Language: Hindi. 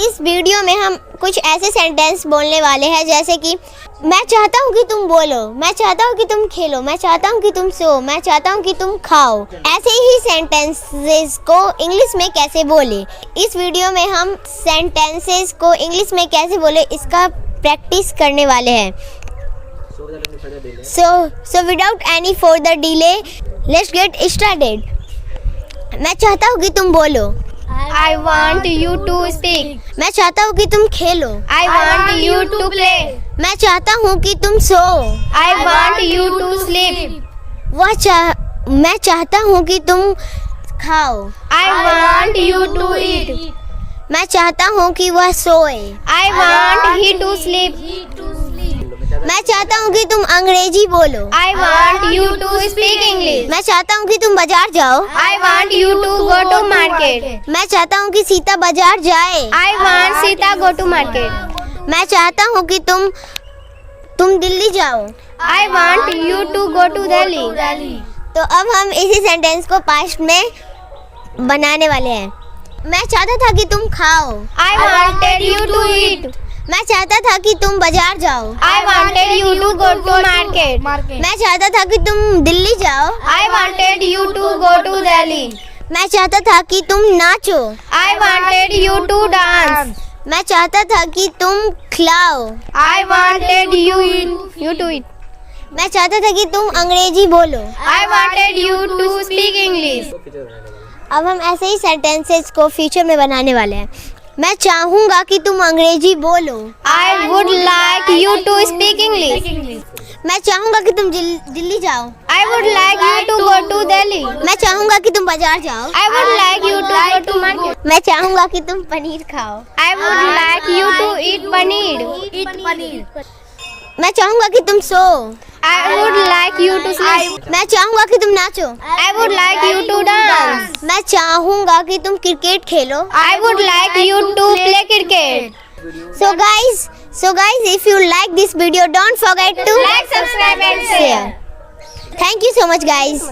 इस वीडियो में हम कुछ ऐसे सेंटेंस बोलने वाले हैं जैसे कि मैं चाहता हूँ कि तुम बोलो, मैं चाहता हूँ कि तुम खेलो, मैं चाहता हूँ कि तुम सो, मैं चाहता हूँ कि तुम खाओ। ऐसे ही सेंटेंसेस को इंग्लिश में कैसे बोले, इस वीडियो में हम सेंटेंसेस को इंग्लिश में कैसे बोले इसका प्रैक्टिस करने वाले हैं। So without any further delay, let's get started. मैं चाहता हूँ कि तुम बोलो। I want you to speak. मैं चाहता हूँ कि तुम खेलो। I want you to play. मैं चाहता हूँ कि तुम सो। I want you to sleep. मैं चाहता हूँ कि तुम खाओ। I want you to eat. मैं चाहता हूँ कि वह सोए। I want he to sleep. मैं चाहता हूँ कि तुम अंग्रेजी बोलो। I want you to speak English. मैं चाहता हूँ कि तुम बाजार जाओ। I want you to go to market. मैं चाहता हूँ कि सीता बाजार जाए। I want Sita go to market. मैं चाहता हूँ कि तुम दिल्ली जाओ। I want you to go to Delhi. तो अब हम इसी सेंटेंस को पास्ट में बनाने वाले हैं। मैं चाहता था कि तुम खाओ। I wanted you to eat. मैं चाहता था कि तुम बाजार जाओ। I wanted you to go to market. मैं चाहता था कि तुम दिल्ली जाओ। I wanted you to go to Delhi. मैं चाहता था कि तुम नाचो। I wanted you to dance. मैं चाहता था कि तुम खिलाओ। I wanted you to eat. मैं चाहता था कि तुम अंग्रेजी बोलो। I wanted you to speak English. अब हम ऐसे ही सेंटेंसेस को फ्यूचर में बनाने वाले हैं। मैं चाहूँगा कि तुम अंग्रेजी बोलो। I would like you to speak English. मैं चाहूँगा कि तुम दिल्ली जाओ। I would like you to go to Delhi. मैं चाहूँगा कि तुम बाजार जाओ। I would like you to go to market. मैं चाहूँगा कि तुम पनीर खाओ। I would like you to eat paneer. मैं चाहूँगा कि तुम सो। I would like you to sleep. मैं चाहूँगा कि तुम नाचो। I would like you to dance. मैं चाहूँगा कि तुम cricket Khelo. I would like you to play cricket. So guys, if you like this video, don't forget to Like, subscribe and share. Thank you so much, guys.